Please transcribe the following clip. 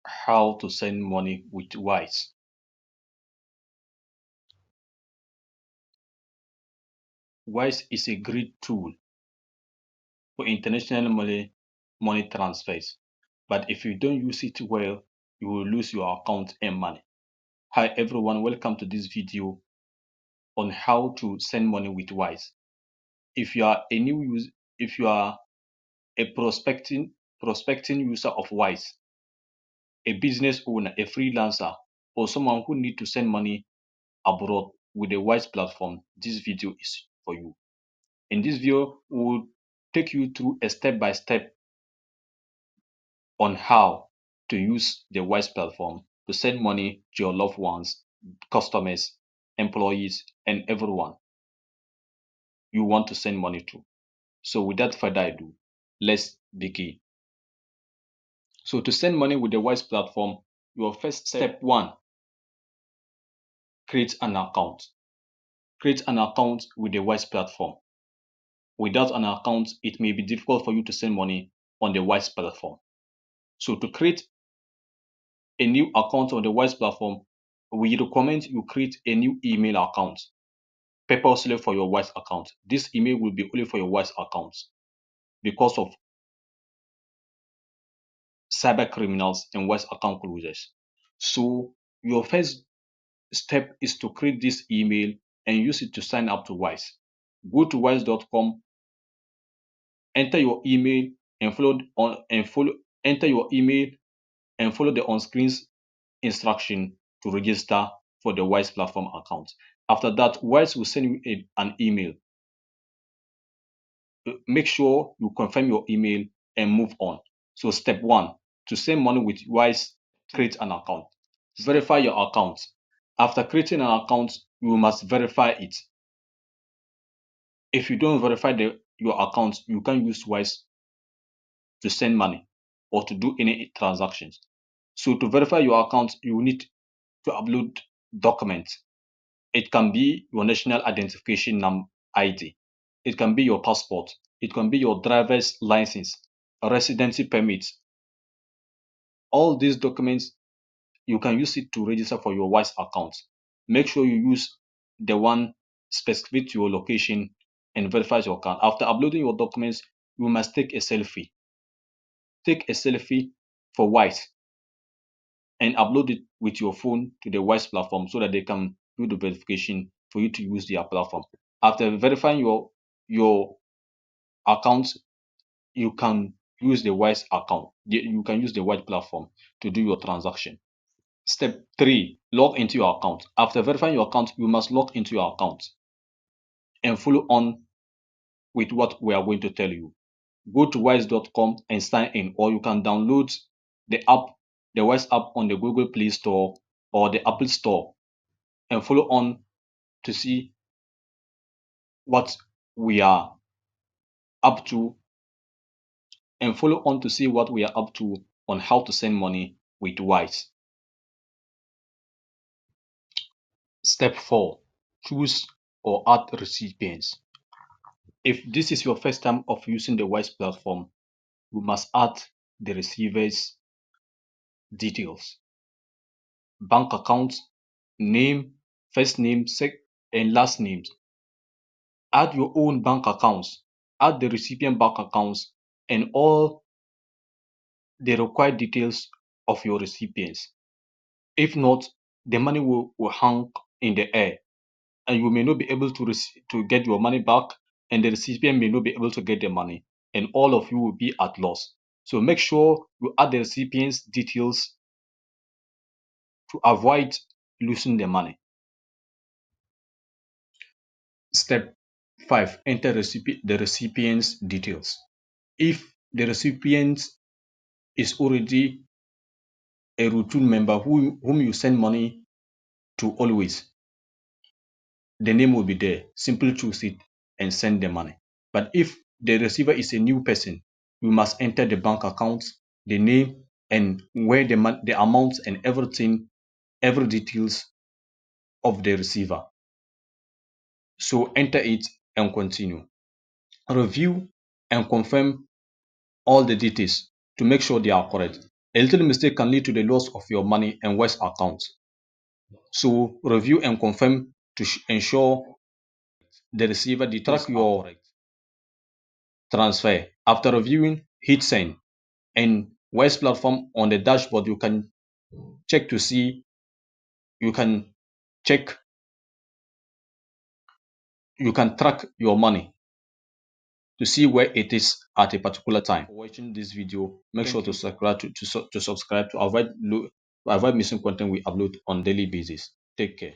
How to send money with Wise. Wise is a great tool for international money transfers. But if you don't use it well, you will lose your account and money. Hi everyone, welcome to this video on how to send money with Wise. If you are a new user, if you are a prospecting user of Wise, a business owner, a freelancer, or someone who need to send money abroad with a Wise platform, this video is for you. In this video, we will take you through a step-by-step on how to use the Wise platform to send money to your loved ones, customers, employees, and everyone you want to send money to. So without further ado, let's begin. So to send money with the Wise platform, your first step one, create an account. Create an account with the Wise platform. Without an account, it may be difficult for you to send money on the Wise platform. So to create a new account on the Wise platform, we recommend you create a new email account purposely for your Wise account. This email will be only for your Wise account because of cyber criminals and Wise account closers. So your first step is to create this email and use it to sign up to Wise. Go to wise.com, enter your email and follow enter your email and follow the on-screen instruction to register for the Wise platform account. After that, Wise will send you an email. Make sure you confirm your email and move on. So step one, to send money with Wise, create an account. Verify your account. After creating an account, you must verify it. If you don't verify your account, you can't use Wise to send money or to do any transactions. So to verify your account, you need to upload documents. It can be your national identification ID. It can be your passport. It can be your driver's license, a residency permit. All these documents, you can use it to register for your Wise account. Make sure you use the one specific to your location and verify your account. After uploading your documents, you must take a selfie. Take a selfie for Wise and upload it with your phone to the Wise platform so that they can do the verification for you to use their platform. After verifying your account, you can use the Wise account. You can use the Wise platform to do your transaction. Step 3, log into your account. After verifying your account, you must log into your account and follow on with what we are going to tell you. Go to wise.com and sign in, or you can download the app, the Wise app on the Google Play Store or the Apple Store and follow on to see what we are up to on how to send money with Wise. Step 4, choose or add recipients. If this is your first time of using the Wise platform, you must add the receiver's details, bank account, name, first name, and last names. Add your own bank accounts, add the recipient bank accounts, and all the required details of your recipients. If not, the money will hang in the air and you may not be able to get your money back, and the recipient may not be able to get the money, and all of you will be at loss. So make sure you add the recipient's details to avoid losing the money. Step 5, enter the recipient's details. If the recipient is already a routine member whom you send money to always, the name will be there. Simply choose it and send the money. But if the receiver is a new person, you must enter the bank account, the name, and where the amounts and everything, every details of the receiver. So enter it and continue. Review and confirm all the details to make sure they are correct. A little mistake can lead to the loss of your money and Wise account. So review and confirm to ensure the receiver details track your correct transfer. After reviewing, hit send. And Wise platform on the dashboard, you can check to see, you can check, you can track your money to see where it is at a particular time. For watching this video, make sure to subscribe to subscribe to avoid missing content we upload on daily basis. Take care.